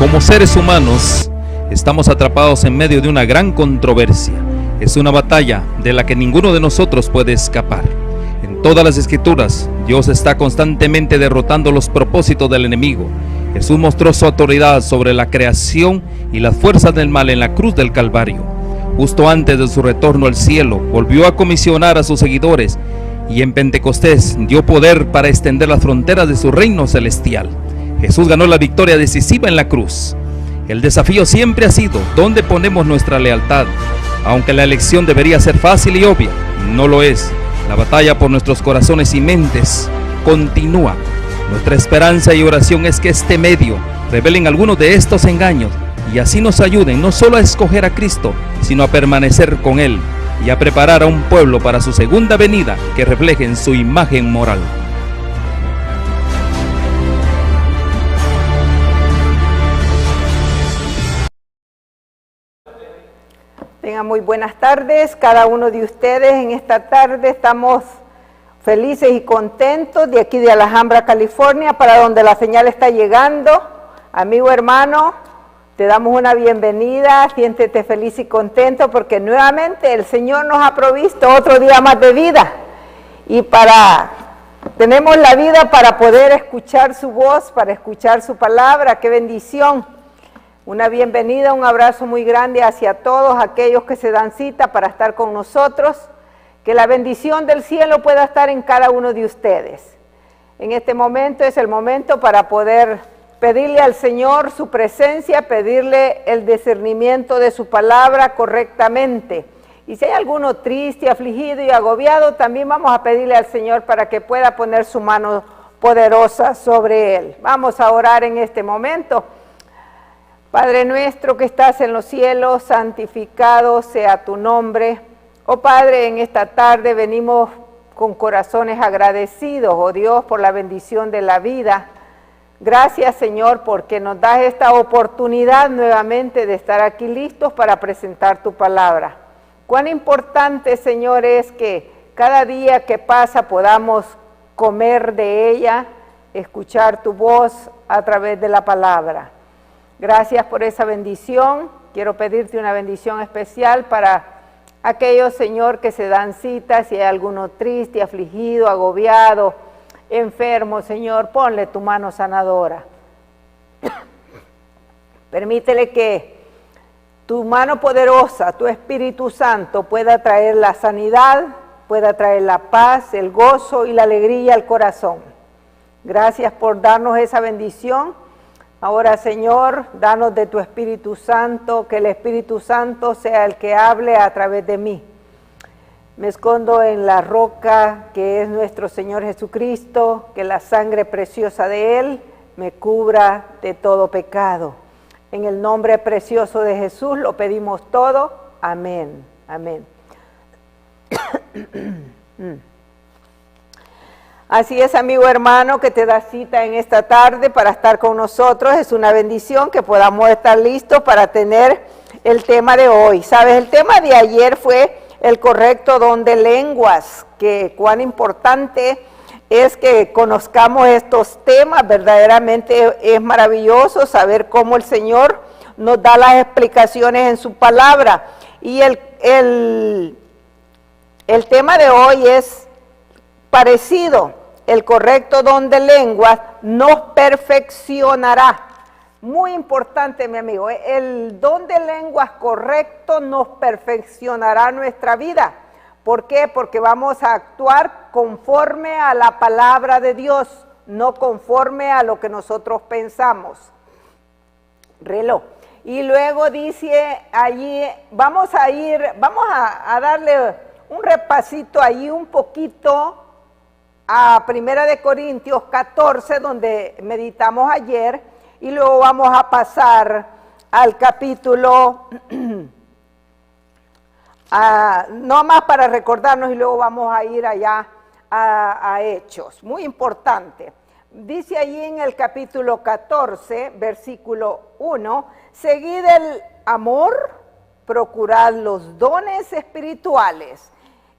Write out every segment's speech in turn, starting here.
Como seres humanos, estamos atrapados en medio de una gran controversia. Es una batalla de la que ninguno de nosotros puede escapar. En todas las escrituras, Dios está constantemente derrotando los propósitos del enemigo. Jesús mostró su autoridad sobre la creación y las fuerzas del mal en la cruz del Calvario. Justo antes de su retorno al cielo, volvió a comisionar a sus seguidores y en Pentecostés dio poder para extender las fronteras de su reino celestial. Jesús ganó la victoria decisiva en la cruz. El desafío siempre ha sido ¿dónde ponemos nuestra lealtad? Aunque la elección debería ser fácil y obvia, no lo es. La batalla por nuestros corazones y mentes continúa. Nuestra esperanza y oración es que este medio revelen algunos de estos engaños y así nos ayuden no solo a escoger a Cristo, sino a permanecer con Él y a preparar a un pueblo para su segunda venida que reflejen su imagen moral. Tengan muy buenas tardes, cada uno de ustedes. En esta tarde estamos felices y contentos de aquí de Alhambra, California, para donde la señal está llegando. Amigo hermano, te damos una bienvenida, siéntete feliz y contento porque nuevamente el Señor nos ha provisto otro día más de vida. Y tenemos la vida para poder escuchar su voz, para escuchar su palabra. ¡Qué bendición! Una bienvenida, un abrazo muy grande hacia todos aquellos que se dan cita para estar con nosotros. Que la bendición del cielo pueda estar en cada uno de ustedes. En este momento es el momento para poder pedirle al Señor su presencia, pedirle el discernimiento de su palabra correctamente. Y si hay alguno triste, afligido y agobiado, también vamos a pedirle al Señor para que pueda poner su mano poderosa sobre él. Vamos a orar en este momento. Padre nuestro que estás en los cielos, santificado sea tu nombre. Oh Padre, en esta tarde venimos con corazones agradecidos, oh Dios, por la bendición de la vida. Gracias, Señor, porque nos das esta oportunidad nuevamente de estar aquí listos para presentar tu palabra. Cuán importante, Señor, es que cada día que pasa podamos comer de ella, escuchar tu voz a través de la palabra. Gracias por esa bendición. Quiero pedirte una bendición especial para aquellos, Señor, que se dan cita, si hay alguno triste, afligido, agobiado, enfermo, Señor, ponle tu mano sanadora. Permítele que tu mano poderosa, tu Espíritu Santo, pueda traer la sanidad, pueda traer la paz, el gozo y la alegría al corazón. Gracias por darnos esa bendición. Ahora, Señor, danos de tu Espíritu Santo, que el Espíritu Santo sea el que hable a través de mí. Me escondo en la roca que es nuestro Señor Jesucristo, que la sangre preciosa de Él me cubra de todo pecado. En el nombre precioso de Jesús lo pedimos todo. Amén. Amén. Así es, amigo hermano, que te da cita en esta tarde para estar con nosotros. Es una bendición que podamos estar listos para tener el tema de hoy. Sabes, el tema de ayer fue el correcto don de lenguas, que cuán importante es que conozcamos estos temas. Verdaderamente es maravilloso saber cómo el Señor nos da las explicaciones en su palabra. Y el tema de hoy es parecido. El correcto don de lenguas nos perfeccionará. Muy importante, mi amigo, el don de lenguas correcto nos perfeccionará nuestra vida. ¿Por qué? Porque vamos a actuar conforme a la palabra de Dios, no conforme a lo que nosotros pensamos. Reloj. Y luego dice allí, vamos a darle un repasito allí un poquito a 1 Corintios 14, donde meditamos ayer, y luego vamos a pasar al capítulo, no más para recordarnos, y luego vamos a ir allá a Hechos. Muy importante. Dice allí en el capítulo 14, versículo 1, seguid el amor, procurad los dones espirituales.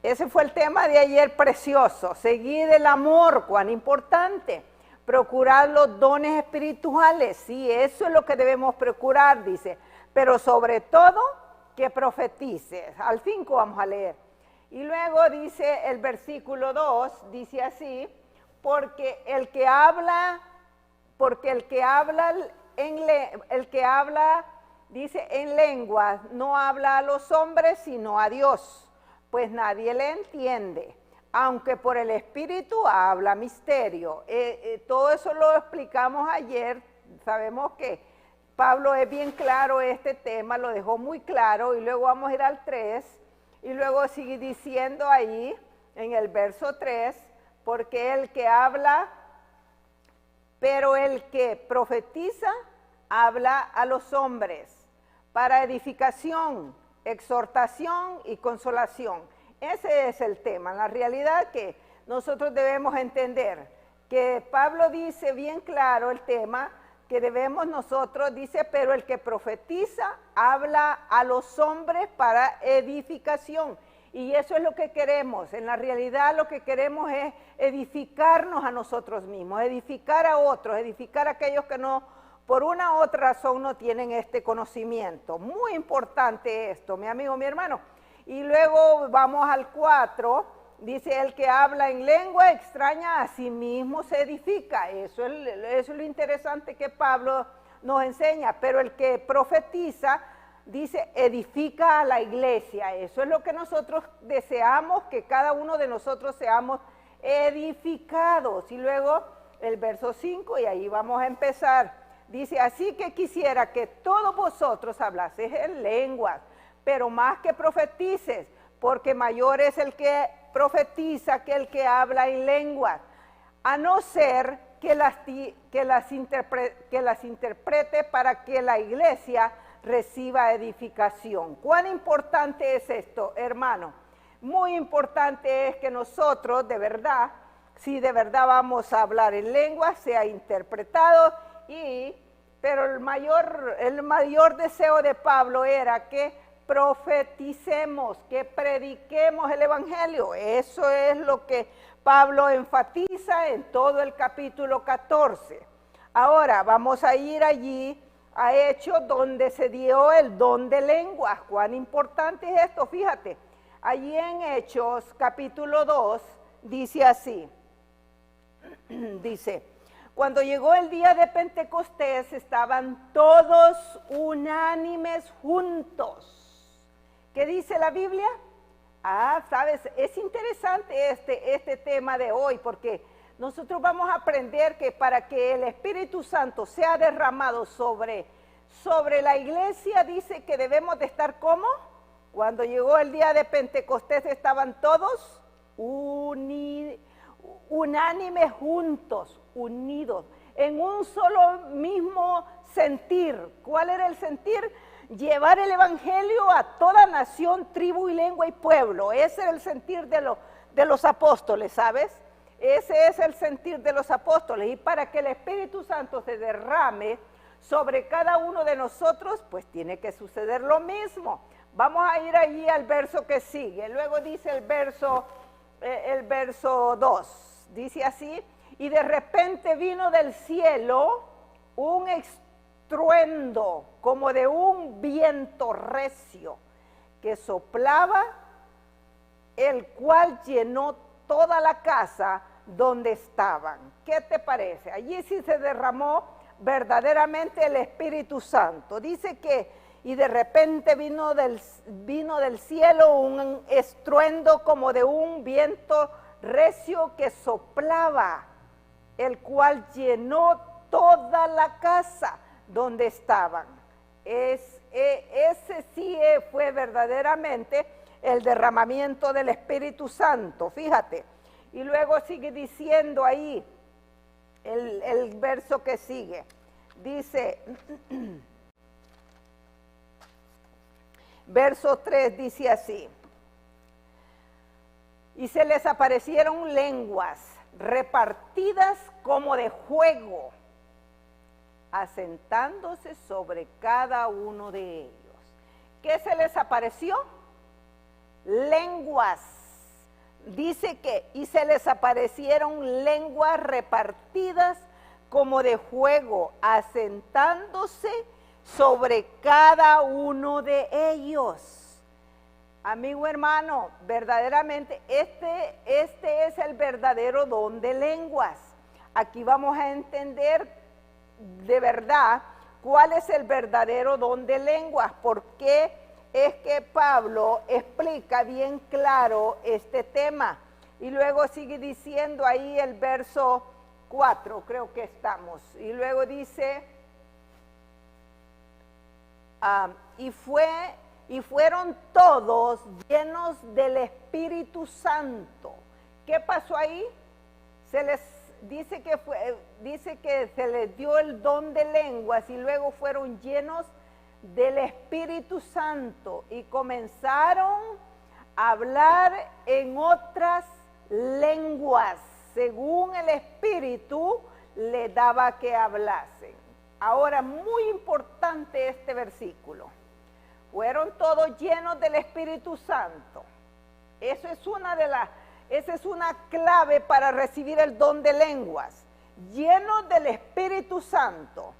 Ese fue el tema de ayer precioso, seguid el amor, cuán importante. procurar los dones espirituales, sí, eso es lo que debemos procurar, dice, pero sobre todo que profetices. Al 5 vamos a leer. Y luego dice el versículo 2, dice así, porque el que habla dice en lenguas, no habla a los hombres sino a Dios, pues nadie le entiende, aunque por el Espíritu habla misterio. Todo eso lo explicamos ayer. Sabemos que Pablo es bien claro este tema, lo dejó muy claro, y luego vamos a ir al 3, y luego sigue diciendo ahí en el verso 3, porque el que habla, pero el que profetiza, habla a los hombres para edificación, exhortación y consolación. Ese es el tema, la realidad que nosotros debemos entender, que Pablo dice bien claro el tema, que debemos nosotros, dice, pero el que profetiza habla a los hombres para edificación. Y eso es lo que queremos. En la realidad lo que queremos es edificarnos a nosotros mismos, edificar a otros, edificar a aquellos que no, por una u otra razón, no tienen este conocimiento. Muy importante esto, mi amigo, mi hermano. Y luego vamos al 4. Dice, el que habla en lengua extraña a sí mismo se edifica. Eso es lo interesante que Pablo nos enseña. Pero el que profetiza, dice, edifica a la iglesia. Eso es lo que nosotros deseamos, que cada uno de nosotros seamos edificados. Y luego el verso 5, y ahí vamos a empezar. Dice, así que quisiera que todos vosotros hablaseis en lenguas, pero más que profetices, porque mayor es el que profetiza que el que habla en lenguas, a no ser que las interprete para que la iglesia reciba edificación. ¿Cuán importante es esto, hermano? Muy importante es que nosotros, de verdad, si de verdad vamos a hablar en lenguas, sea interpretado, pero el mayor deseo de Pablo era que profeticemos, que prediquemos el evangelio. Eso es lo que Pablo enfatiza en todo el capítulo 14. Ahora vamos a ir allí a Hechos, donde se dio el don de lenguas. Cuán importante es esto, fíjate. Allí en Hechos capítulo 2 dice así, dice, cuando llegó el día de Pentecostés estaban todos unánimes juntos. ¿Qué dice la Biblia? Sabes, es interesante este tema de hoy, porque nosotros vamos a aprender que para que el Espíritu Santo sea derramado sobre la iglesia, dice que debemos de estar ¿cómo? Cuando llegó el día de Pentecostés estaban todos unánimes juntos, unidos, en un solo mismo sentir. ¿Cuál era el sentir? Llevar el evangelio a toda nación, tribu y lengua y pueblo. Ese era el sentir de los apóstoles, ¿sabes? Ese es el sentir de los apóstoles. Y para que el Espíritu Santo se derrame sobre cada uno de nosotros, pues tiene que suceder lo mismo. Vamos a ir allí al verso que sigue. Luego dice el verso 2. Dice así, y de repente vino del cielo un estruendo como de un viento recio que soplaba, el cual llenó toda la casa donde estaban. ¿Qué te parece? Allí sí se derramó verdaderamente el Espíritu Santo. Dice que, y de repente vino del cielo un estruendo como de un viento recio que soplaba, el cual llenó toda la casa donde estaban. Ese sí fue verdaderamente el derramamiento del Espíritu Santo, fíjate. Y luego sigue diciendo ahí el verso que sigue. Dice, verso 3 dice así, y se les aparecieron lenguas repartidas como de juego, asentándose sobre cada uno de ellos. ¿Qué se les apareció? Lenguas. Dice que, y se les aparecieron lenguas repartidas como de fuego, asentándose sobre cada uno de ellos. Amigo hermano, verdaderamente este es el verdadero don de lenguas. Aquí vamos a entender de verdad cuál es el verdadero don de lenguas, por qué es que Pablo explica bien claro este tema. Y luego sigue diciendo ahí el verso 4, creo que estamos, y luego dice, y fueron todos llenos del Espíritu Santo. ¿Qué pasó ahí? Dice que se les dio el don de lenguas y luego fueron llenos del Espíritu Santo y comenzaron a hablar en otras lenguas, según el Espíritu le daba que hablasen. Ahora, muy importante este versículo. Fueron todos llenos del Espíritu Santo. Esa es una clave para recibir el don de lenguas. Llenos del Espíritu Santo.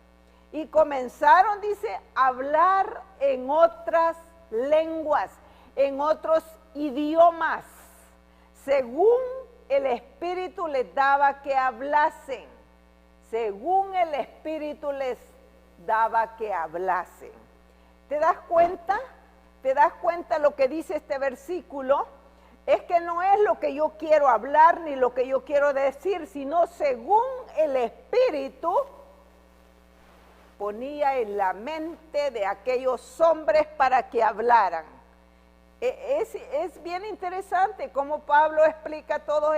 Y comenzaron, dice, a hablar en otras lenguas, en otros idiomas, según el Espíritu les daba que hablasen. Según el Espíritu les daba que hablasen. ¿Te das cuenta? ¿Te das cuenta lo que dice este versículo? Es que no es lo que yo quiero hablar ni lo que yo quiero decir, sino según el Espíritu ponía en la mente de aquellos hombres para que hablaran. Es bien interesante cómo Pablo explica todos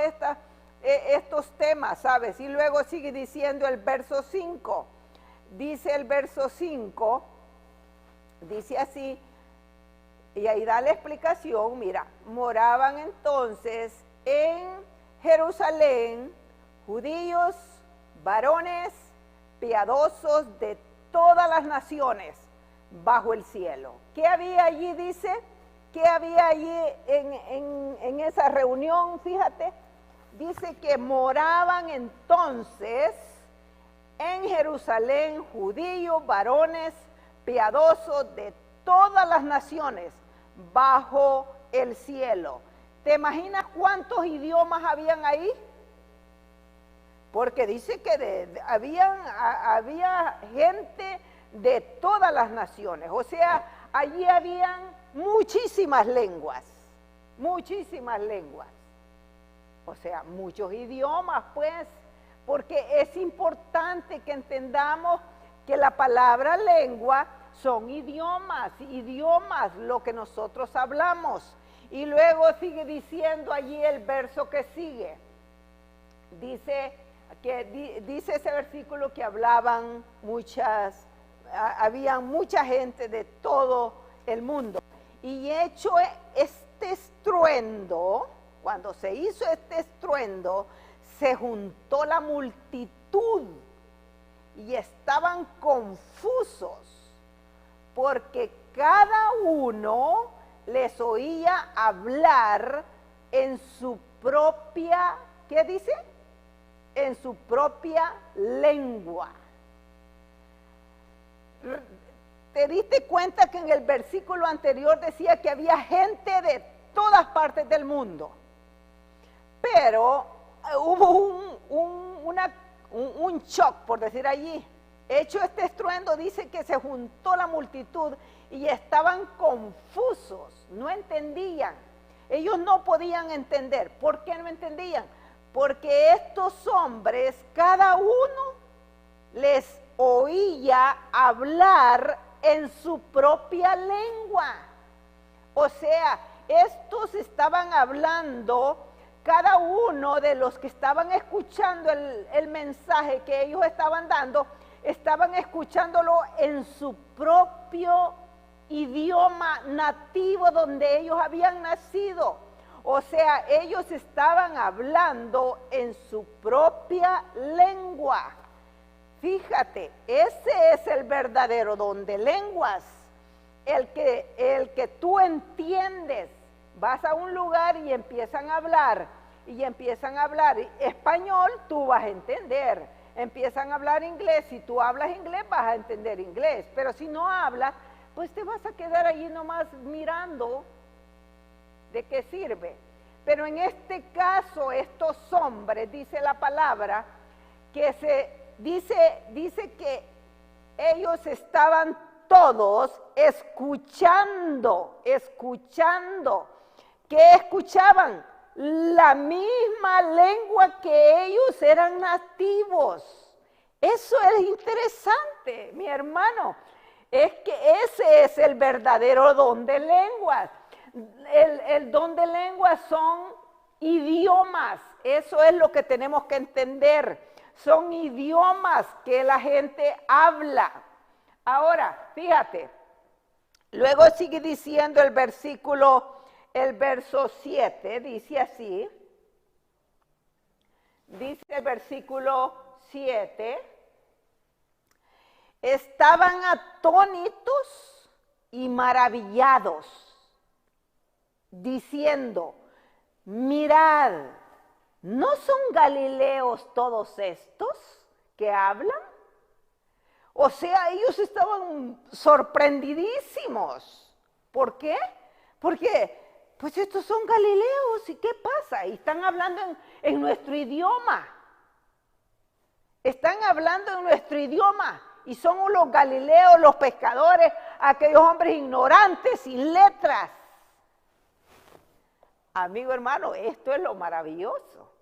estos temas, ¿sabes? Y luego sigue diciendo el verso 5. Dice el verso 5, dice así, y ahí da la explicación, mira, moraban entonces en Jerusalén judíos, varones, piadosos de todas las naciones bajo el cielo. ¿Qué había allí, dice? ¿Qué había allí en esa reunión? Fíjate, dice que moraban entonces en Jerusalén judíos, varones, piadosos de todas las naciones bajo el cielo. ¿Te imaginas cuántos idiomas habían ahí? Porque dice que había gente de todas las naciones, o sea, allí habían muchísimas lenguas, o sea, muchos idiomas, pues, porque es importante que entendamos que la palabra lengua son idiomas, lo que nosotros hablamos. Y luego sigue diciendo allí el verso que sigue, dice ese versículo que hablaban había mucha gente de todo el mundo. Y hecho este estruendo, cuando se hizo este estruendo, se juntó la multitud y estaban confusos, porque cada uno les oía hablar en su propia, ¿qué dice? En su propia lengua. ¿Te diste cuenta que en el versículo anterior decía que había gente de todas partes del mundo? Pero hubo un shock, por decir allí. Hecho este estruendo, dice que se juntó la multitud y estaban confusos, no entendían. Ellos no podían entender. ¿Por qué no entendían? Porque estos hombres, cada uno les oía hablar en su propia lengua. O sea, estos estaban hablando, cada uno de los que estaban escuchando el mensaje que ellos estaban dando, estaban escuchándolo en su propio idioma nativo donde ellos habían nacido. O sea, ellos estaban hablando en su propia lengua. Fíjate, ese es el verdadero don de lenguas. El que tú entiendes. Vas a un lugar y empiezan a hablar español, tú vas a entender. empiezan a hablar inglés. Si tú hablas inglés, vas a entender inglés. Pero si no hablas, pues te vas a quedar allí nomás mirando. ¿De qué sirve? Pero en este caso, estos hombres, dice la palabra, que dice que ellos estaban todos escuchando. ¿Qué escuchaban? La misma lengua que ellos eran nativos. Eso es interesante, mi hermano. Es que ese es el verdadero don de lenguas. El don de lenguas son idiomas. Eso es lo que tenemos que entender. Son idiomas que la gente habla. Ahora, fíjate, luego sigue diciendo el verso 7, dice así, dice el versículo 7, estaban atónitos y maravillados, diciendo, mirad, ¿no son galileos todos estos que hablan? O sea, ellos estaban sorprendidísimos. ¿Por qué? Porque, pues estos son galileos, ¿y qué pasa? Y están hablando en nuestro idioma. Están hablando en nuestro idioma. Y son los galileos, los pescadores, aquellos hombres ignorantes, sin letras. Amigo hermano, esto es lo maravilloso.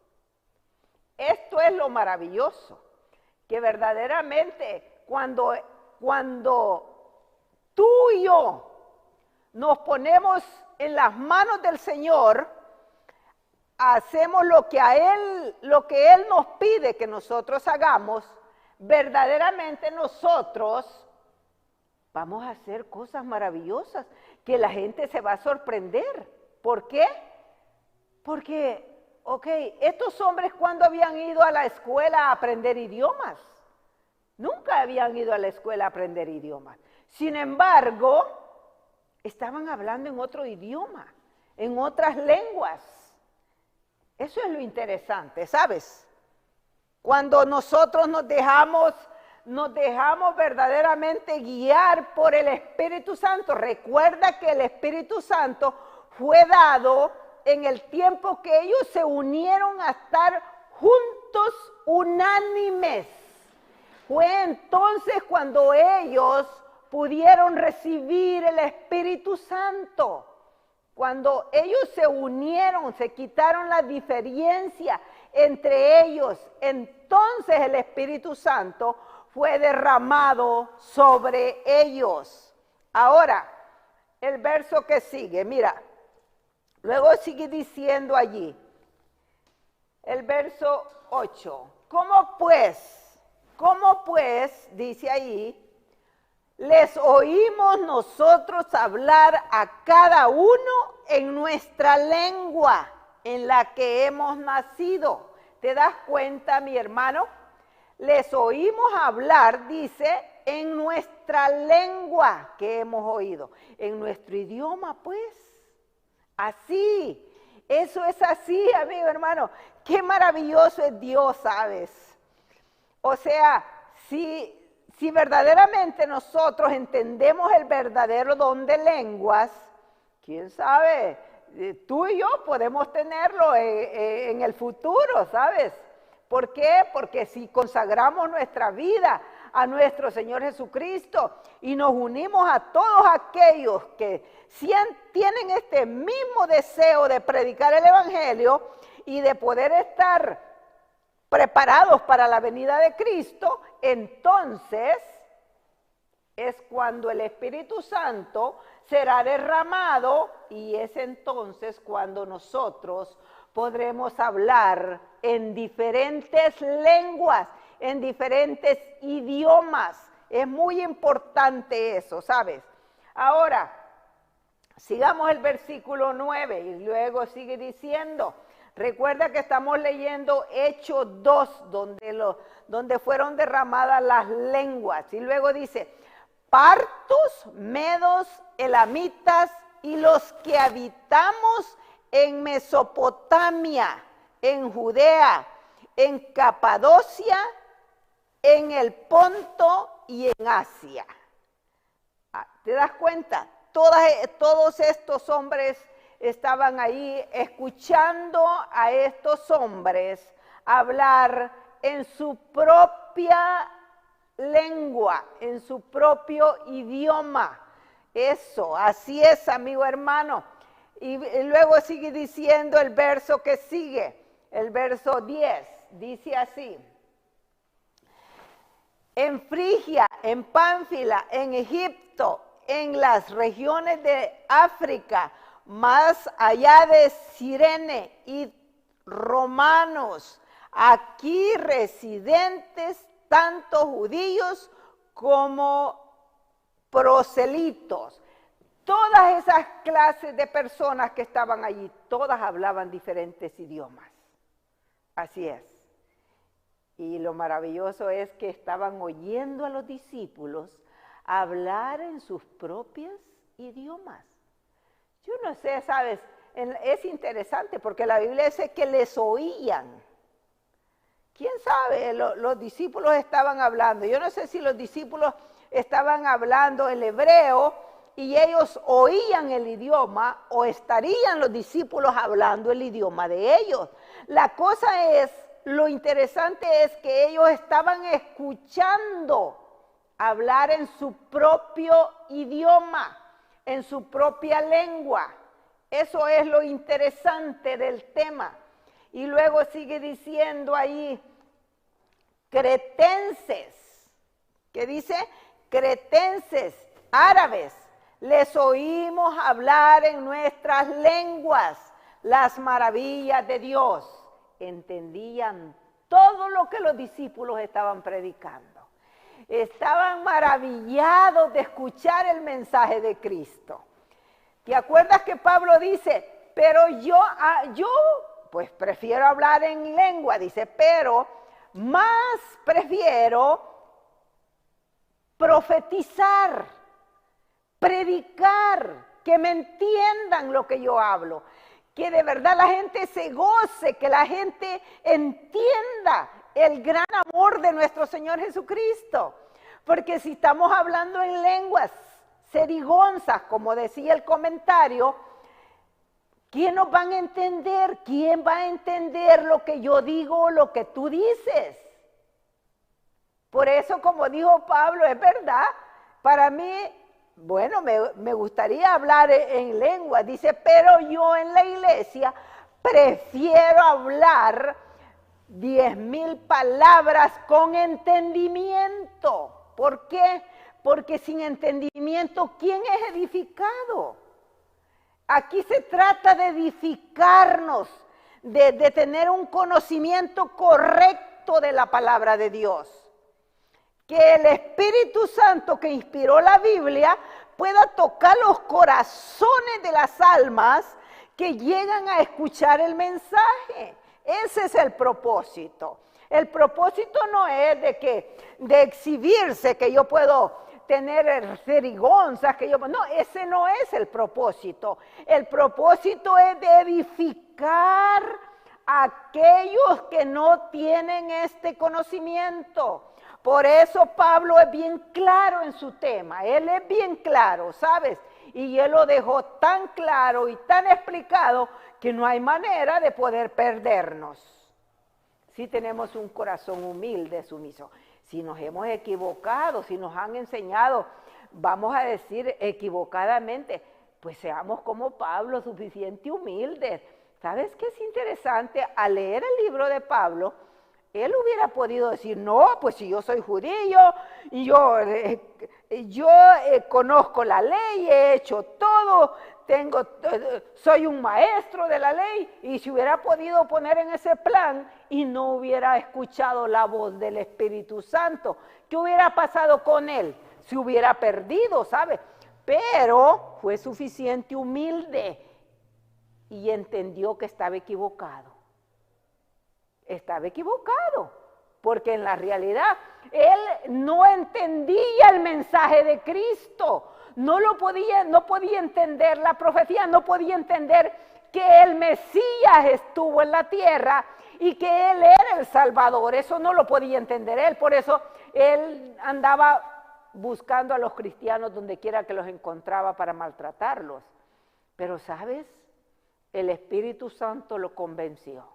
Esto es lo maravilloso. Que verdaderamente cuando tú y yo nos ponemos en las manos del Señor, hacemos lo que Él nos pide que nosotros hagamos, verdaderamente nosotros vamos a hacer cosas maravillosas que la gente se va a sorprender. ¿Por qué? Porque, estos hombres, ¿cuándo habían ido a la escuela a aprender idiomas? Nunca habían ido a la escuela a aprender idiomas. Sin embargo, estaban hablando en otro idioma, en otras lenguas. Eso es lo interesante, ¿sabes? Cuando nosotros nos dejamos verdaderamente guiar por el Espíritu Santo. Recuerda que el Espíritu Santo fue dado en el tiempo que ellos se unieron a estar juntos, unánimes. Fue entonces cuando ellos pudieron recibir el Espíritu Santo. Cuando ellos se unieron, se quitaron la diferencia entre ellos, entonces el Espíritu Santo fue derramado sobre ellos. Ahora, el verso que sigue, mira, luego sigue diciendo allí, el verso 8, ¿cómo pues, dice ahí, les oímos nosotros hablar a cada uno en nuestra lengua en la que hemos nacido? ¿Te das cuenta, mi hermano? Les oímos hablar, dice, en nuestra lengua que hemos oído, en nuestro idioma, pues. Así, eso es así, amigo hermano. Qué maravilloso es Dios, ¿sabes? O sea, si verdaderamente nosotros entendemos el verdadero don de lenguas, quién sabe, tú y yo podemos tenerlo en el futuro, ¿sabes? ¿Por qué? Porque si consagramos nuestra vida a nuestro Señor Jesucristo y nos unimos a todos aquellos que tienen este mismo deseo de predicar el Evangelio y de poder estar preparados para la venida de Cristo, entonces es cuando el Espíritu Santo será derramado y es entonces cuando nosotros podremos hablar en diferentes lenguas, en diferentes idiomas. Es muy importante eso, ¿sabes? Ahora, sigamos el versículo 9 y luego sigue diciendo, recuerda que estamos leyendo Hechos 2, donde fueron derramadas las lenguas. Y luego dice, partos, medos, elamitas y los que habitamos en Mesopotamia, en Judea, en Capadocia en el Ponto y en Asia. ¿Te das cuenta? Todos estos hombres estaban ahí escuchando a estos hombres hablar en su propia lengua, en su propio idioma. Eso, así es, amigo hermano. Y luego sigue diciendo el verso que sigue, el verso 10, dice así: en Frigia, en Pánfila, en Egipto, en las regiones de África, más allá de Cirene y romanos, aquí residentes tanto judíos como proselitos. Todas esas clases de personas que estaban allí, todas hablaban diferentes idiomas. Así es. Y lo maravilloso es que estaban oyendo a los discípulos hablar en sus propios idiomas. Yo no sé, ¿sabes? Es interesante porque la Biblia dice que les oían. ¿Quién sabe? Los discípulos estaban hablando. Yo no sé si los discípulos estaban hablando el hebreo y ellos oían el idioma, o estarían los discípulos hablando el idioma de ellos. La cosa es, lo interesante es que ellos estaban escuchando hablar en su propio idioma, en su propia lengua. Eso es lo interesante del tema. Y luego sigue diciendo ahí, cretenses, ¿qué dice? Cretenses, árabes, les oímos hablar en nuestras lenguas las maravillas de Dios. Entendían todo lo que los discípulos estaban predicando. Estaban maravillados de escuchar el mensaje de Cristo. ¿Te acuerdas que Pablo dice, pero yo pues prefiero hablar en lengua, dice, pero más prefiero profetizar, predicar, que me entiendan lo que yo hablo, que de verdad la gente se goce, que la gente entienda el gran amor de nuestro Señor Jesucristo. Porque si estamos hablando en lenguas cerigonzas, como decía el comentario, ¿quién nos va a entender? ¿Quién va a entender lo que yo digo o lo que tú dices? Por eso, como dijo Pablo, es verdad, para mí, bueno, me gustaría hablar en lengua, dice, pero yo en la iglesia prefiero hablar 10,000 palabras con entendimiento. ¿Por qué? Porque sin entendimiento, ¿quién es edificado? Aquí se trata de edificarnos, de tener un conocimiento correcto de la palabra de Dios. Que el Espíritu Santo que inspiró la Biblia pueda tocar los corazones de las almas que llegan a escuchar el mensaje. Ese es el propósito. El propósito no es de exhibirse, que yo puedo tener cerigonzas, no, ese no es el propósito. El propósito es de edificar a aquellos que no tienen este conocimiento. Por eso Pablo es bien claro en su tema, él es bien claro, ¿sabes? Y él lo dejó tan claro y tan explicado que no hay manera de poder perdernos. Si tenemos un corazón humilde, sumiso. Si nos hemos equivocado, si nos han enseñado, vamos a decir equivocadamente, pues seamos como Pablo, suficiente humildes. ¿Sabes qué es interesante? Al leer el libro de Pablo, él hubiera podido decir, no, pues si yo soy judío, y yo conozco la ley, he hecho todo, soy un maestro de la ley, y se hubiera podido poner en ese plan y no hubiera escuchado la voz del Espíritu Santo. ¿Qué hubiera pasado con él? Se hubiera perdido, ¿sabe? Pero fue suficiente humilde y entendió que estaba equivocado. Estaba equivocado, porque en la realidad él no entendía el mensaje de Cristo, no podía entender la profecía, no podía entender que el Mesías estuvo en la tierra y que él era el Salvador. Eso no lo podía entender él, por eso él andaba buscando a los cristianos donde quiera que los encontraba para maltratarlos. Pero ¿sabes? El Espíritu Santo lo convenció.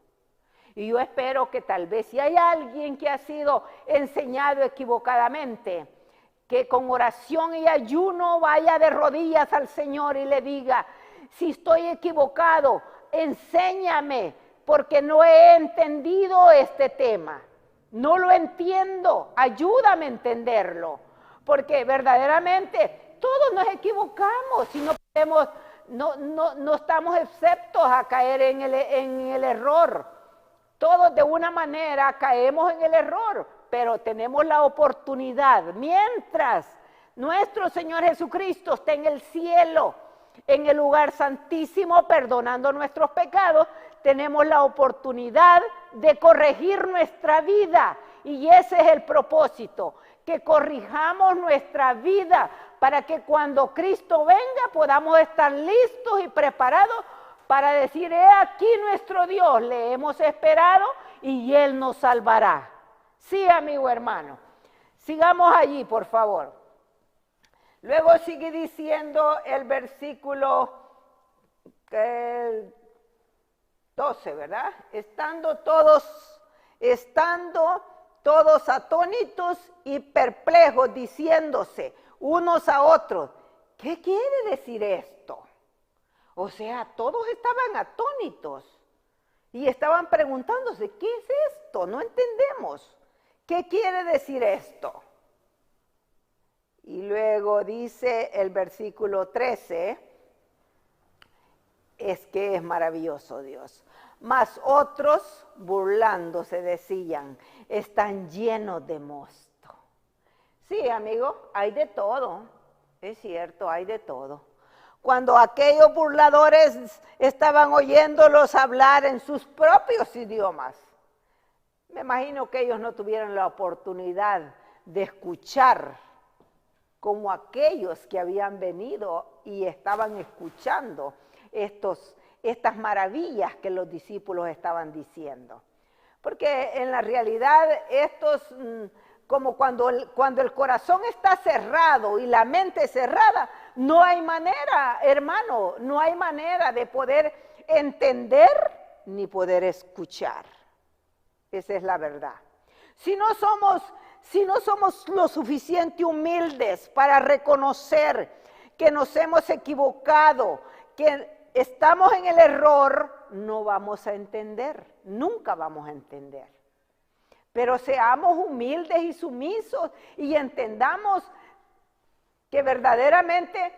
Y yo espero que tal vez si hay alguien que ha sido enseñado equivocadamente, que con oración y ayuno vaya de rodillas al Señor y le diga, si estoy equivocado, enséñame, porque no he entendido este tema. No lo entiendo, ayúdame a entenderlo. Porque verdaderamente todos nos equivocamos y no podemos, no estamos exceptos a caer en el error. Todos de una manera caemos en el error, pero tenemos la oportunidad, mientras nuestro Señor Jesucristo está en el cielo, en el lugar santísimo, perdonando nuestros pecados, tenemos la oportunidad de corregir nuestra vida. Y ese es el propósito, que corrijamos nuestra vida para que cuando Cristo venga podamos estar listos y preparados para decir, he aquí nuestro Dios, le hemos esperado y Él nos salvará. Sí, amigo hermano. Sigamos allí, por favor. Luego sigue diciendo el versículo 12, ¿verdad? Estando todos atónitos y perplejos, diciéndose unos a otros, ¿qué quiere decir esto? O sea, todos estaban atónitos y estaban preguntándose, ¿qué es esto? No entendemos. ¿Qué quiere decir esto? Y luego dice el versículo 13, es que es maravilloso Dios. Mas otros, burlándose, decían, están llenos de mosto. Sí, amigo, hay de todo. Es cierto, hay de todo. Cuando aquellos burladores estaban oyéndolos hablar en sus propios idiomas, me imagino que ellos no tuvieron la oportunidad de escuchar como aquellos que habían venido y estaban escuchando estas maravillas que los discípulos estaban diciendo. Porque en la realidad como cuando el corazón está cerrado y la mente cerrada, no hay manera, hermano, no hay manera de poder entender ni poder escuchar. Esa es la verdad. Si no somos lo suficiente humildes para reconocer que nos hemos equivocado, que estamos en el error, no vamos a entender, nunca vamos a entender. Pero seamos humildes y sumisos y entendamos que verdaderamente,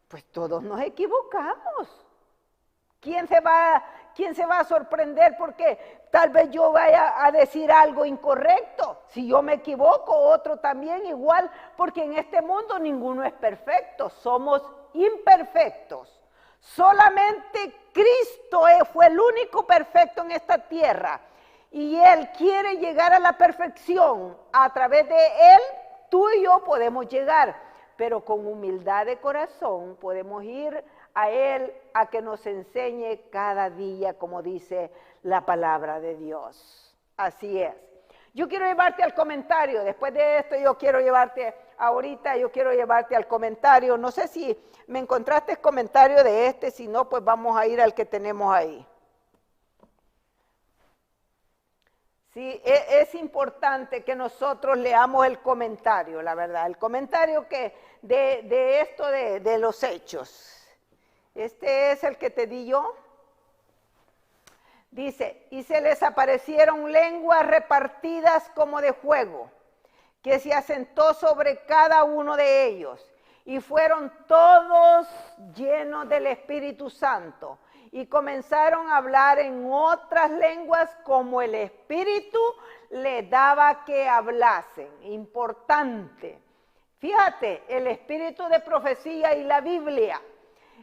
pues todos nos equivocamos. ¿Quién se va a sorprender porque tal vez yo vaya a decir algo incorrecto? Si yo me equivoco, otro también igual, porque en este mundo ninguno es perfecto, somos imperfectos. Solamente Cristo fue el único perfecto en esta tierra. Y Él quiere llegar a la perfección. A través de Él, tú y yo podemos llegar, pero con humildad de corazón podemos ir a Él a que nos enseñe cada día, como dice la palabra de Dios. Así es. Yo quiero llevarte al comentario. Después de esto yo quiero llevarte al comentario. No sé si me encontraste el comentario de si no, pues vamos a ir al que tenemos ahí. Sí, es importante que nosotros leamos el comentario, la verdad, el comentario de esto de los hechos. Este es el que te di yo. Dice, y se les aparecieron lenguas repartidas como de fuego, que se asentó sobre cada uno de ellos, y fueron todos llenos del Espíritu Santo, y comenzaron a hablar en otras lenguas como el Espíritu les daba que hablasen. Importante. Fíjate, el Espíritu de profecía y la Biblia,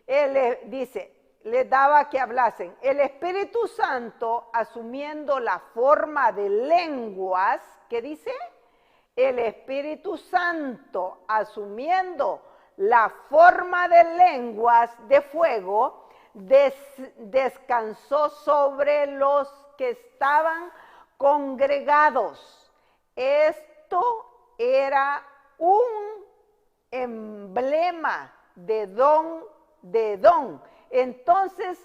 él dice, les daba que hablasen. El Espíritu Santo, asumiendo la forma de lenguas, ¿qué dice? El Espíritu Santo, asumiendo la forma de lenguas de fuego, descansó sobre los que estaban congregados. Esto era un emblema de don, entonces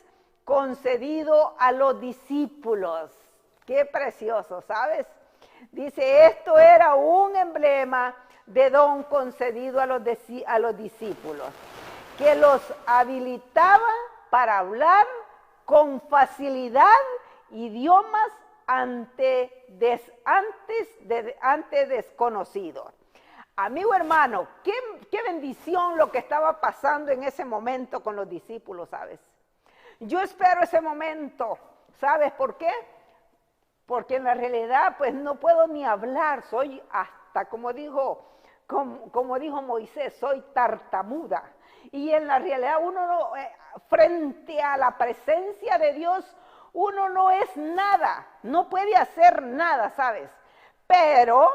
concedido a los discípulos. Qué precioso, ¿sabes? Dice, esto era un emblema de don concedido a los discípulos, que los habilitaba para hablar con facilidad idiomas antes desconocidos. Amigo hermano, qué bendición lo que estaba pasando en ese momento con los discípulos, ¿sabes? Yo espero ese momento, ¿sabes por qué? Porque en la realidad pues no puedo ni hablar, soy hasta como dijo Moisés, soy tartamuda. Y en la realidad uno no, frente a la presencia de Dios, uno no es nada, no puede hacer nada, ¿sabes? Pero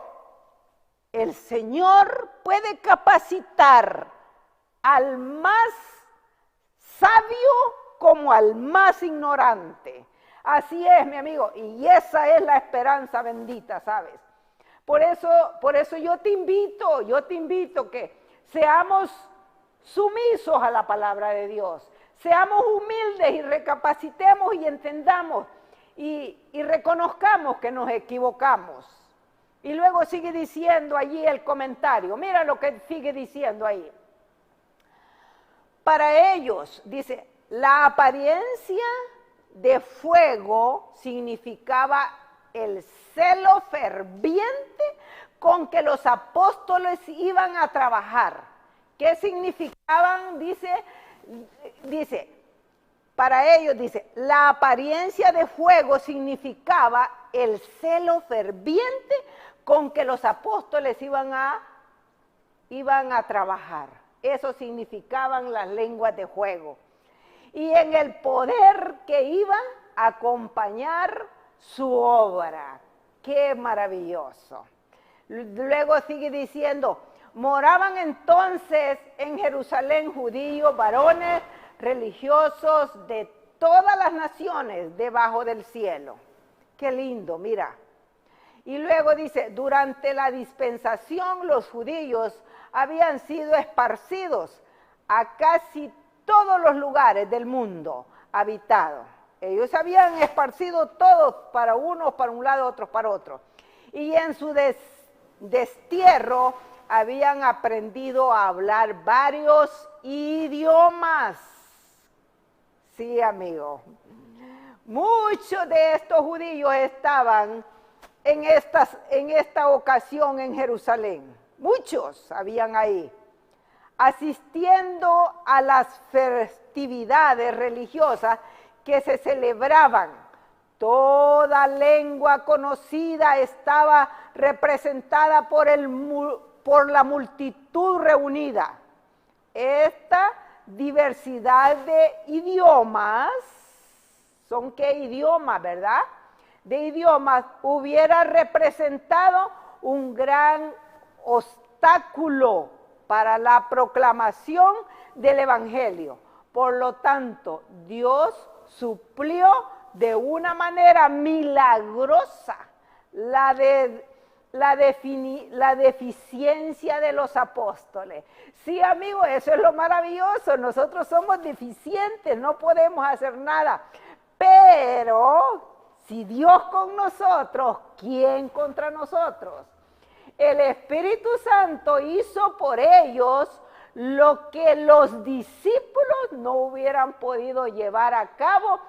el Señor puede capacitar al más sabio como al más ignorante. Así es, mi amigo, y esa es la esperanza bendita, ¿sabes? Por eso yo te invito que seamos sumisos a la palabra de Dios, seamos humildes y recapacitemos y entendamos y reconozcamos que nos equivocamos. Y luego sigue diciendo allí el comentario, mira lo que sigue diciendo ahí. Para ellos, dice, la apariencia de fuego significaba el celo ferviente con que los apóstoles iban a trabajar. ¿Qué significaban? Dice, para ellos, dice, la apariencia de fuego significaba el celo ferviente con que los apóstoles iban a trabajar. Eso significaban las lenguas de fuego. Y en el poder que iba a acompañar su obra. ¡Qué maravilloso! Luego sigue diciendo, moraban entonces en Jerusalén judíos, varones religiosos de todas las naciones debajo del cielo. ¡Qué lindo! Mira. Y luego dice, durante la dispensación los judíos habían sido esparcidos a casi todos los lugares del mundo habitado. Ellos habían esparcido todos para unos para un lado, otros para otro. Y en su destierro habían aprendido a hablar varios idiomas. Sí, amigo. Muchos de estos judíos estaban en esta ocasión en Jerusalén. Muchos habían ahí, asistiendo a las festividades religiosas que se celebraban. Toda lengua conocida estaba representada por la multitud reunida. Esta diversidad de idiomas, ¿son qué idiomas, verdad? De idiomas hubiera representado un gran obstáculo para la proclamación del Evangelio. Por lo tanto, Dios suplió de una manera milagrosa la deficiencia de los apóstoles. Sí, amigo, eso es lo maravilloso. Nosotros somos deficientes, no podemos hacer nada. Pero si Dios con nosotros, ¿quién contra nosotros? El Espíritu Santo hizo por ellos lo que los discípulos no hubieran podido llevar a cabo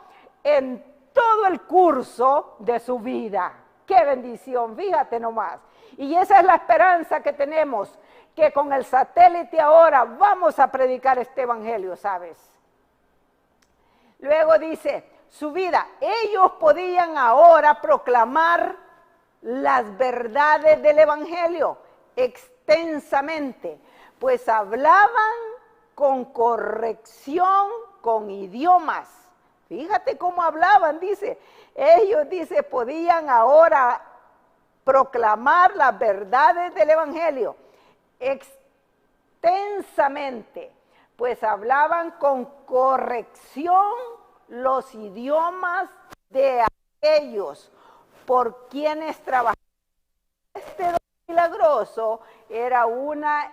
en todo el curso de su vida. ¡Qué bendición! Fíjate nomás. Y esa es la esperanza que tenemos, que con el satélite ahora vamos a predicar este evangelio, ¿sabes? Luego dice, su vida, ellos podían ahora proclamar las verdades del evangelio extensamente, pues hablaban con corrección, con idiomas. Fíjate cómo hablaban, dice. Ellos, dice, podían ahora proclamar las verdades del evangelio extensamente, pues hablaban con corrección los idiomas de aquellos por quienes trabajaban. Este don milagroso era una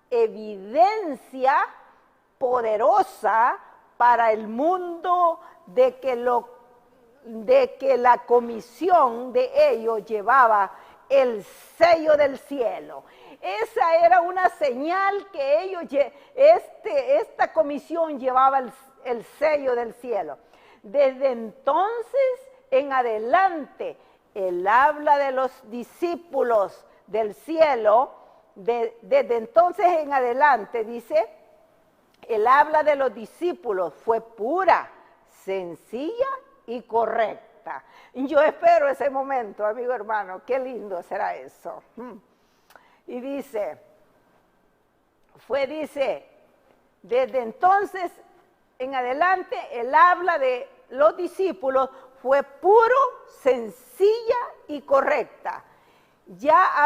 evidencia poderosa para el mundo de que la comisión de ellos llevaba el sello del cielo. Esa era una señal que ellos, esta comisión llevaba el sello del cielo. Desde entonces en adelante, el habla de los discípulos del cielo, desde entonces en adelante, dice, el habla de los discípulos fue pura, sencilla y correcta. Yo espero ese momento, amigo hermano, qué lindo será eso. Y dice, desde entonces en adelante, el habla de los discípulos fue puro, sencilla y correcta. Ya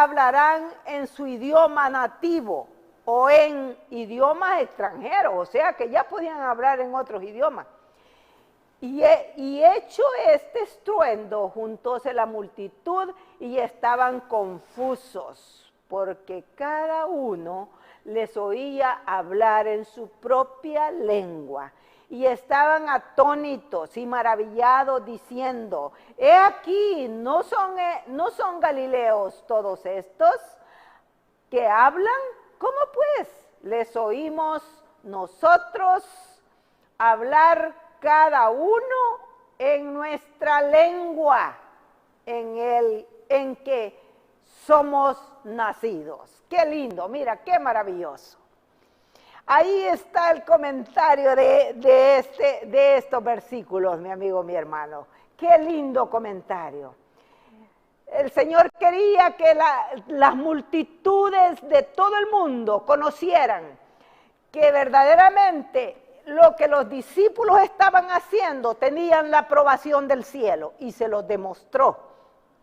hablarán en su idioma nativo o en idiomas extranjeros, o sea que ya podían hablar en otros idiomas. Y hecho este estruendo, juntóse la multitud y estaban confusos, porque cada uno les oía hablar en su propia lengua. Y estaban atónitos y maravillados diciendo, he aquí, ¿no son galileos todos estos que hablan? ¿Cómo pues les oímos nosotros hablar cada uno en nuestra lengua en que somos nacidos? Qué lindo, mira, qué maravilloso. Ahí está el comentario de estos versículos, mi amigo, mi hermano. Qué lindo comentario. El Señor quería que las multitudes de todo el mundo conocieran que verdaderamente lo que los discípulos estaban haciendo tenían la aprobación del cielo y se los demostró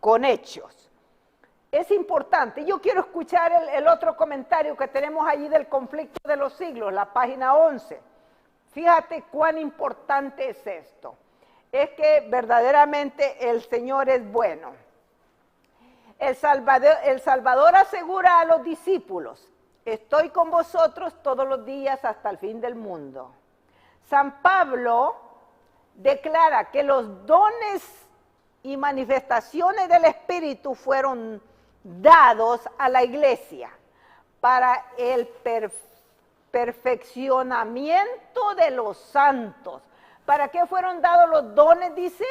con hechos. Es importante. Yo quiero escuchar el otro comentario que tenemos allí del conflicto de los siglos, la página 11. Fíjate cuán importante es esto. Es que verdaderamente el Señor es bueno. El Salvador asegura a los discípulos, estoy con vosotros todos los días hasta el fin del mundo. San Pablo declara que los dones y manifestaciones del Espíritu fueron dados a la iglesia para el perfeccionamiento de los santos. ¿Para qué fueron dados los dones, dice?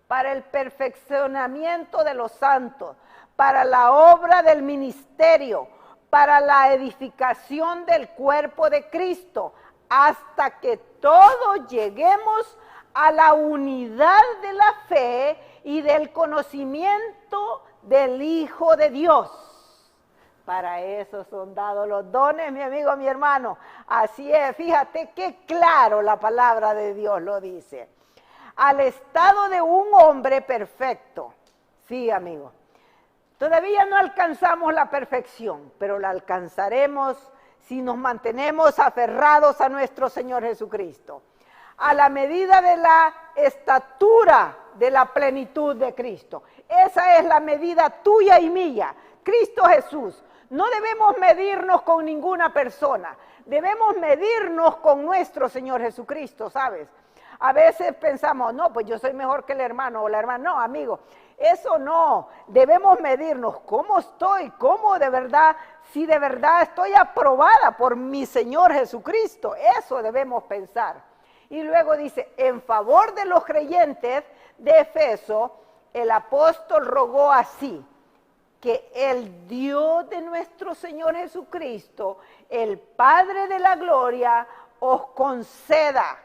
Para el perfeccionamiento de los santos, para la obra del ministerio, para la edificación del cuerpo de Cristo, hasta que todos lleguemos a la unidad de la fe y del conocimiento del Hijo de Dios. Para eso son dados los dones, mi amigo, mi hermano. Así es, fíjate qué claro la palabra de Dios lo dice. Al estado de un hombre perfecto. Sí, amigo. Todavía no alcanzamos la perfección, pero la alcanzaremos si nos mantenemos aferrados a nuestro Señor Jesucristo. A la medida de la estatura de la plenitud de Cristo. Esa es la medida tuya y mía, Cristo Jesús. No debemos medirnos con ninguna persona, debemos medirnos con nuestro Señor Jesucristo, ¿sabes? A veces pensamos, no, pues yo soy mejor que el hermano o la hermana. No, amigo, eso no. Debemos medirnos cómo estoy, cómo de verdad, si de verdad estoy aprobada por mi Señor Jesucristo. Eso debemos pensar. Y luego dice, en favor de los creyentes de Efeso, el apóstol rogó así, que el Dios de nuestro Señor Jesucristo, el Padre de la gloria, os conceda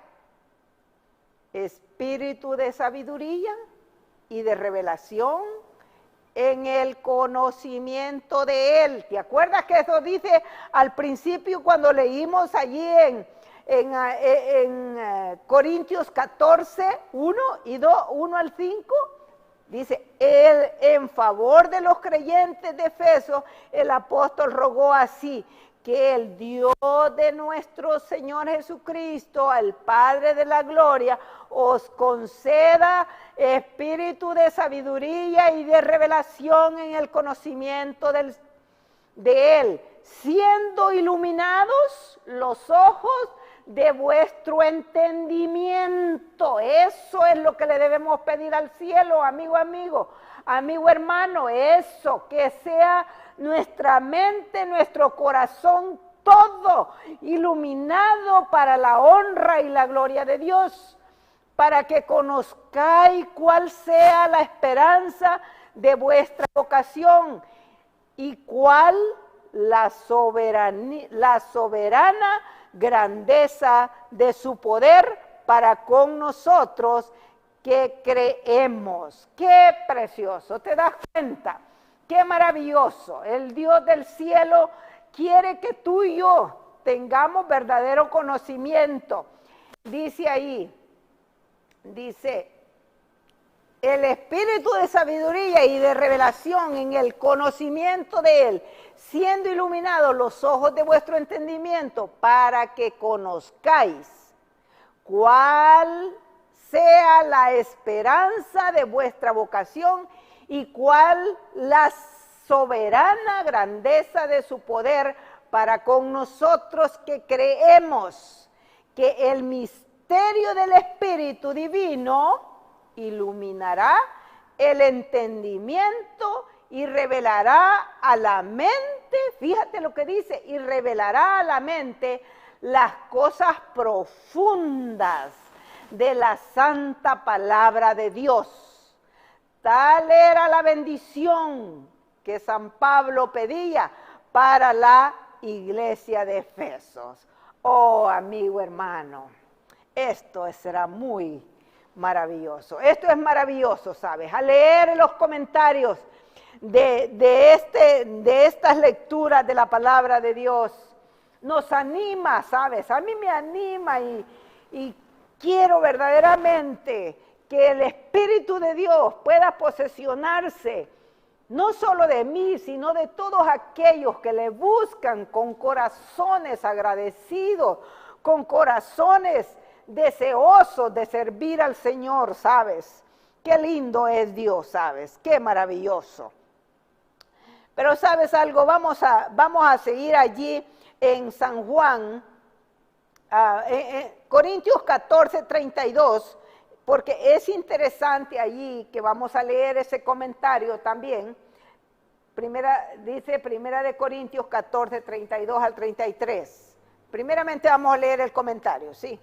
espíritu de sabiduría y de revelación en el conocimiento de Él. ¿Te acuerdas que eso dice al principio cuando leímos allí en Corintios 14, 1 y 2, 1 al 5? Dice, él en favor de los creyentes de Efeso, el apóstol rogó así, que el Dios de nuestro Señor Jesucristo, al Padre de la gloria, os conceda espíritu de sabiduría y de revelación en el conocimiento de Él, siendo iluminados los ojos de vuestro entendimiento. Eso es lo que le debemos pedir al cielo, amigo hermano, eso, que sea nuestra mente, nuestro corazón, todo iluminado para la honra y la gloria de Dios, para que conozcáis cuál sea la esperanza de vuestra vocación y cuál la soberana grandeza de su poder para con nosotros que creemos. ¡Qué precioso! ¿Te das cuenta? ¡Qué maravilloso! El Dios del cielo quiere que tú y yo tengamos verdadero conocimiento. Dice ahí, el espíritu de sabiduría y de revelación en el conocimiento de Él, siendo iluminados los ojos de vuestro entendimiento, para que conozcáis cuál sea la esperanza de vuestra vocación y cuál la soberana grandeza de su poder para con nosotros que creemos, que el misterio del Espíritu Divino iluminará el entendimiento y revelará a la mente, fíjate lo que dice, y revelará a la mente las cosas profundas de la santa palabra de Dios. Tal era la bendición que San Pablo pedía para la iglesia de Efesos. Oh, amigo hermano, esto será muy maravilloso. Esto es maravilloso, ¿sabes? Al leer los comentarios de estas lecturas de la palabra de Dios, nos anima, ¿sabes? A mí me anima y quiero verdaderamente que el Espíritu de Dios pueda posesionarse no solo de mí, sino de todos aquellos que le buscan con corazones agradecidos, con corazones deseosos de servir al Señor, ¿sabes? Qué lindo es Dios, ¿sabes? Qué maravilloso. Pero ¿sabes algo? Vamos a seguir allí en San Juan, Corintios 14, 32, porque es interesante allí que vamos a leer ese comentario también. Dice Primera de Corintios 14, 32 al 33. Primeramente vamos a leer el comentario, ¿sí?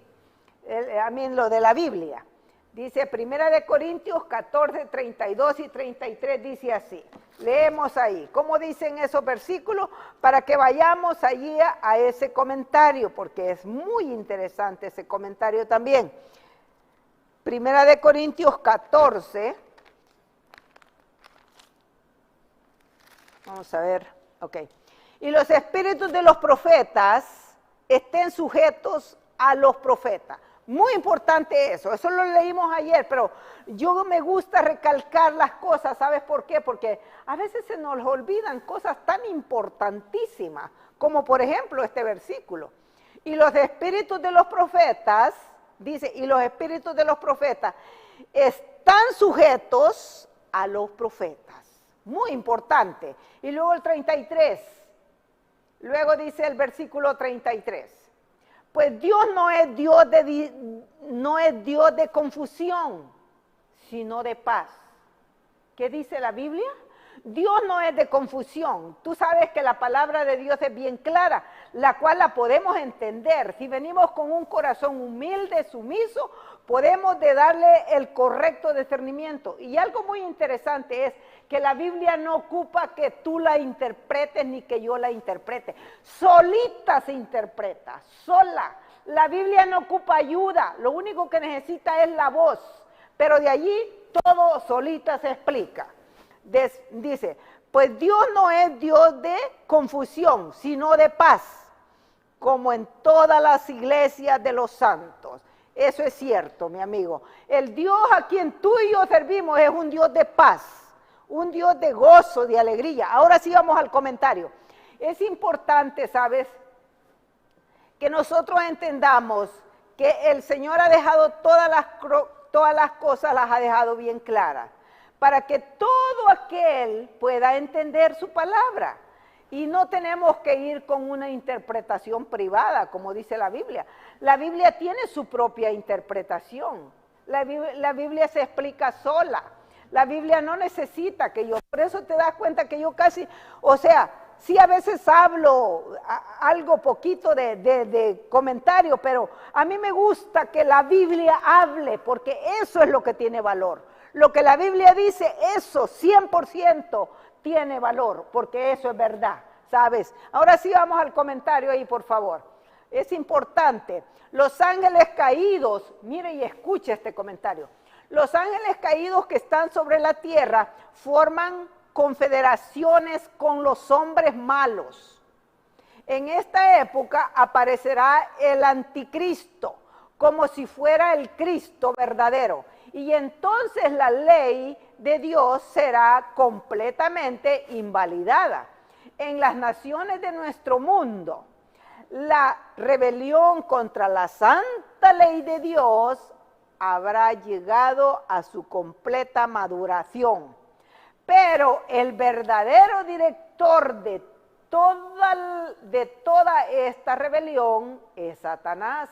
Lo de la Biblia. Dice Primera de Corintios 14, 32 y 33, dice así. Leemos ahí. ¿Cómo dicen esos versículos? Para que vayamos allí a ese comentario, porque es muy interesante ese comentario también. Primera de Corintios 14. Vamos a ver. Ok. Y los espíritus de los profetas estén sujetos a los profetas. Muy importante eso lo leímos ayer, pero yo me gusta recalcar las cosas, ¿sabes por qué? Porque a veces se nos olvidan cosas tan importantísimas, como por ejemplo este versículo. Y los espíritus de los profetas, dice, y los espíritus de los profetas están sujetos a los profetas. Muy importante. Y luego el 33, luego dice el versículo 33. Pues Dios no es Dios de confusión, sino de paz. ¿Qué dice la Biblia? Dios no es de confusión. Tú sabes que la palabra de Dios es bien clara, la cual la podemos entender. Si venimos con un corazón humilde, sumiso, podemos darle el correcto discernimiento. Y algo muy interesante es que la Biblia no ocupa que tú la interpretes ni que yo la interprete. Solita se interpreta, sola. La Biblia no ocupa ayuda, lo único que necesita es la voz. Pero de allí todo solita se explica. Dice, pues Dios no es Dios de confusión, sino de paz, como en todas las iglesias de los santos. Eso es cierto, mi amigo. El Dios a quien tú y yo servimos es un Dios de paz, un Dios de gozo, de alegría. Ahora sí vamos al comentario. Es importante, ¿sabes?, que nosotros entendamos que el Señor ha dejado todas las cosas, las ha dejado bien claras, para que todo aquel pueda entender su palabra. Y no tenemos que ir con una interpretación privada, como dice la Biblia. La Biblia tiene su propia interpretación. La Biblia se explica sola. La Biblia no necesita que yo, por eso te das cuenta que yo casi, sí a veces hablo algo poquito de comentario, pero a mí me gusta que la Biblia hable, porque eso es lo que tiene valor. Lo que la Biblia dice, eso 100% tiene valor, porque eso es verdad, ¿sabes? Ahora sí vamos al comentario ahí, por favor. Es importante. Los ángeles caídos, mire y escuche este comentario. Los ángeles caídos que están sobre la tierra forman confederaciones con los hombres malos. En esta época aparecerá el anticristo, como si fuera el Cristo verdadero. Y entonces la ley de Dios será completamente invalidada. En las naciones de nuestro mundo, la rebelión contra la santa ley de Dios habrá llegado a su completa maduración. Pero el verdadero director de toda esta rebelión es Satanás,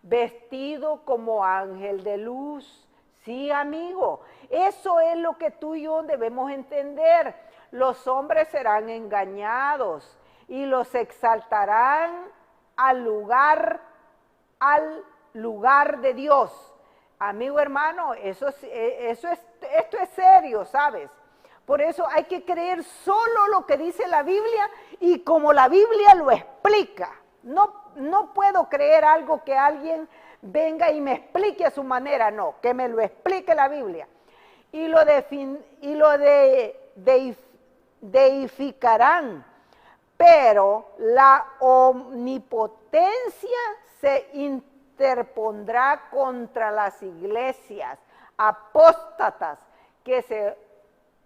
vestido como ángel de luz. Sí, amigo, eso es lo que tú y yo debemos entender. Los hombres serán engañados y los exaltarán al lugar de Dios. Amigo hermano, esto es serio, ¿sabes? Por eso hay que creer solo lo que dice la Biblia y como la Biblia lo explica. No puedo creer algo que alguien venga y me explique a su manera, no, que me lo explique la Biblia. Y lo deificarán, pero la omnipotencia se interpondrá contra las iglesias apóstatas que se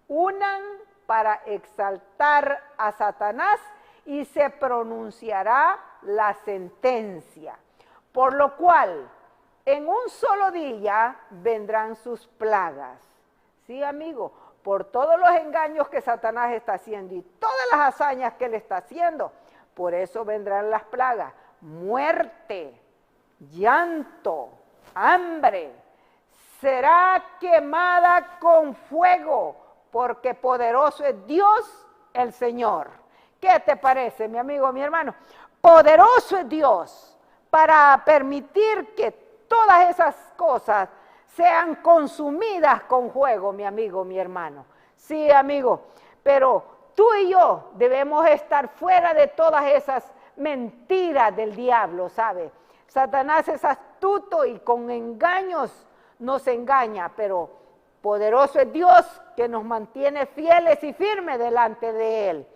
unan para exaltar a Satanás y se pronunciará la sentencia. Por lo cual, en un solo día vendrán sus plagas. Sí, amigo, por todos los engaños que Satanás está haciendo y todas las hazañas que él está haciendo, por eso vendrán las plagas. Muerte, llanto, hambre, será quemada con fuego, porque poderoso es Dios el Señor. ¿Qué te parece, mi amigo, mi hermano? Poderoso es Dios para permitir que todas esas cosas sean consumidas con fuego, mi amigo, mi hermano. Sí, amigo, pero tú y yo debemos estar fuera de todas esas mentiras del diablo, ¿sabe? Satanás es astuto y con engaños nos engaña, pero poderoso es Dios que nos mantiene fieles y firmes delante de Él.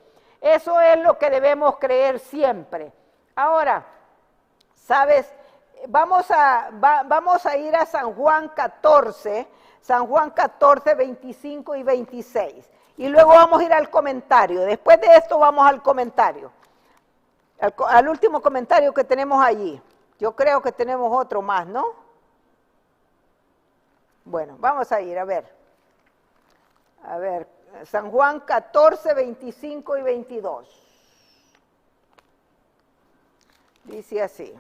Eso es lo que debemos creer siempre. Ahora, ¿sabes? Vamos a ir a San Juan 14, 25 y 26. Y luego vamos a ir al comentario. Después de esto vamos al comentario. Al último comentario que tenemos allí. Yo creo que tenemos otro más, ¿no? Bueno, vamos a ir, a ver. A ver, San Juan 14, 25 y 22. Dice así.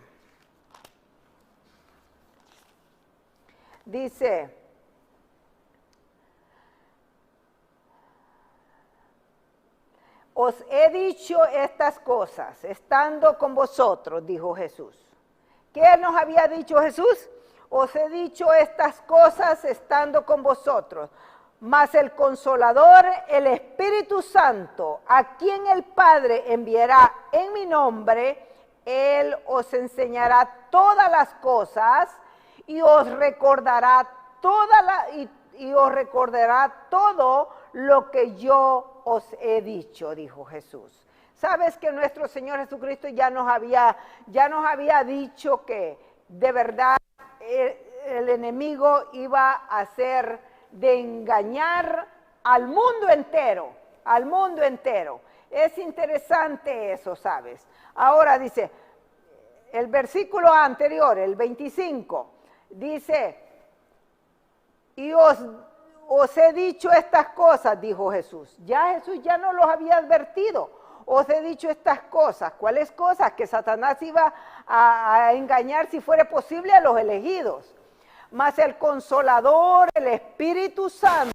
Dice, os he dicho estas cosas, estando con vosotros, dijo Jesús. ¿Qué nos había dicho Jesús? Os he dicho estas cosas estando con vosotros, mas el Consolador, el Espíritu Santo, a quien el Padre enviará en mi nombre, Él os enseñará todas las cosas y os recordará todo lo que yo os he dicho, dijo Jesús. ¿Sabes que nuestro Señor Jesucristo ya nos había dicho que de verdad el enemigo iba a hacer de engañar al mundo entero, Es interesante eso, ¿sabes? Ahora dice, el versículo anterior, el 25, dice, y os he dicho estas cosas, dijo Jesús. Jesús ya nos los había advertido. Os he dicho estas cosas. ¿Cuáles cosas? Que Satanás iba a engañar, si fuera posible, a los elegidos. Mas el Consolador, el Espíritu Santo,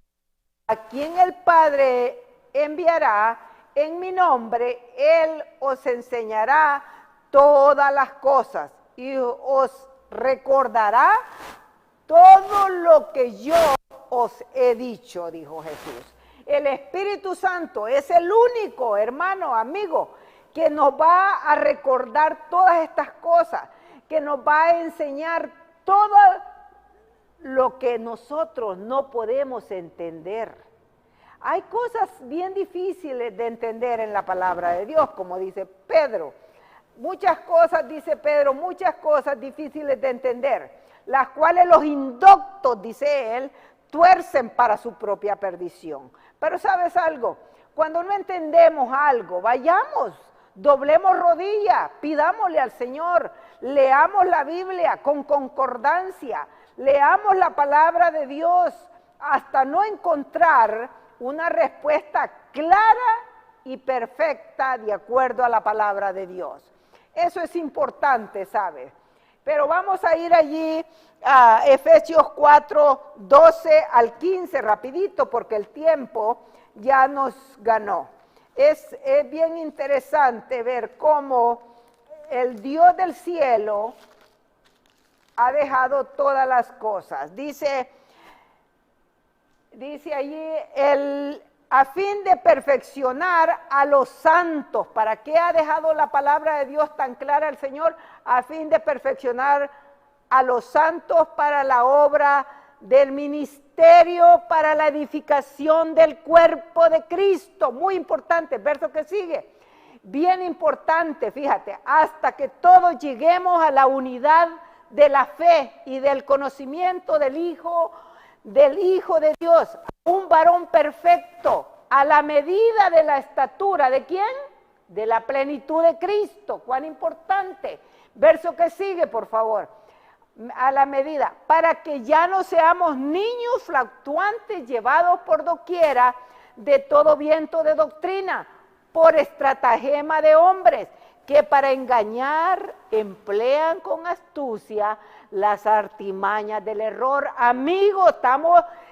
a quien el Padre enviará en mi nombre, Él os enseñará todas las cosas y os recordará todo lo que yo os he dicho, dijo Jesús. El Espíritu Santo es el único, hermano, amigo, que nos va a recordar todas estas cosas, que nos va a enseñar todo lo que nosotros no podemos entender. Hay cosas bien difíciles de entender en la palabra de Dios, como dice Pedro. Muchas cosas, dice Pedro, muchas cosas difíciles de entender, las cuales los indoctos, dice él, tuercen para su propia perdición. Pero ¿sabes algo? Cuando no entendemos algo, vayamos, doblemos rodillas, pidámosle al Señor, leamos la Biblia con concordancia, leamos la palabra de Dios hasta no encontrar una respuesta clara y perfecta de acuerdo a la palabra de Dios. Eso es importante, ¿sabes? Pero vamos a ir allí a Efesios 4, 12 al 15, rapidito, porque el tiempo ya nos ganó. Es bien interesante ver cómo el Dios del cielo ha dejado todas las cosas. Dice allí, a fin de perfeccionar a los santos. ¿Para qué ha dejado la palabra de Dios tan clara el Señor? A fin de perfeccionar a los santos para la obra del ministerio, para la edificación del cuerpo de Cristo. Muy importante, verso que sigue. Bien importante, fíjate, hasta que todos lleguemos a la unidad de la fe y del conocimiento del Hijo de Dios, un varón perfecto, a la medida de la estatura, ¿de quién? De la plenitud de Cristo. Cuán importante. Verso que sigue, por favor. A la medida, para que ya no seamos niños fluctuantes llevados por doquiera de todo viento de doctrina, por estratagema de hombres, que para engañar emplean con astucia las artimañas del error. Amigos,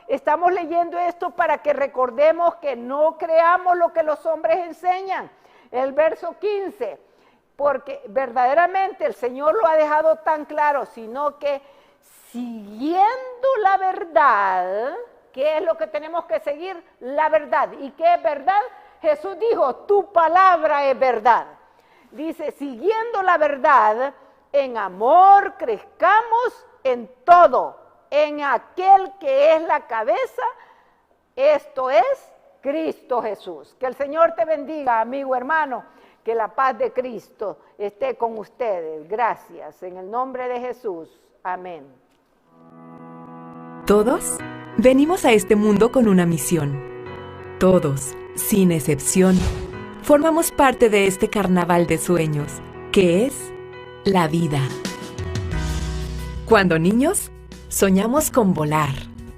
estamos leyendo esto para que recordemos que no creamos lo que los hombres enseñan. El verso 15, porque verdaderamente el Señor lo ha dejado tan claro, sino que siguiendo la verdad, ¿qué es lo que tenemos que seguir? La verdad. ¿Y qué es verdad? Jesús dijo, tu palabra es verdad. Dice, siguiendo la verdad, en amor crezcamos en todo, en aquel que es la cabeza, esto es Cristo Jesús. Que el Señor te bendiga, amigo, hermano, que la paz de Cristo esté con ustedes. Gracias, en el nombre de Jesús. Amén. Todos venimos a este mundo con una misión. Todos, sin excepción, formamos parte de este carnaval de sueños, que es la vida. Cuando niños, soñamos con volar.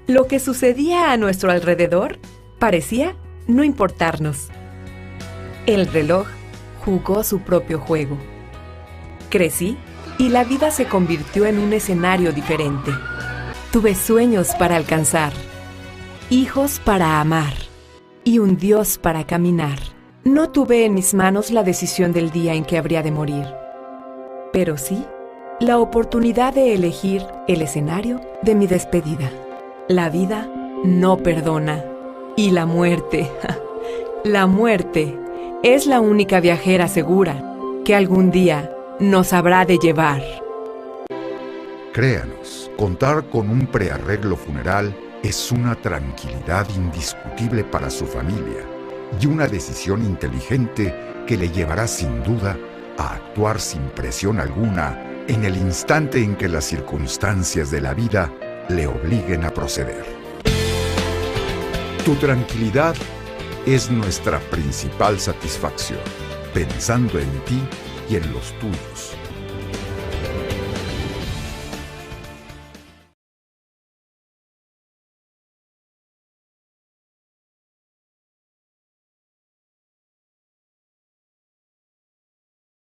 Lo que sucedía a nuestro alrededor parecía no importarnos. El reloj jugó su propio juego. Crecí y la vida se convirtió en un escenario diferente. Tuve sueños para alcanzar, hijos para amar y un Dios para caminar. No tuve en mis manos la decisión del día en que habría de morir, pero sí la oportunidad de elegir el escenario de mi despedida. La vida no perdona y la muerte, la muerte es la única viajera segura que algún día nos habrá de llevar. Créanos, contar con un prearreglo funeral es una tranquilidad indiscutible para su familia y una decisión inteligente que le llevará sin duda a actuar sin presión alguna en el instante en que las circunstancias de la vida le obliguen a proceder. Tu tranquilidad es nuestra principal satisfacción, pensando en ti y en los tuyos.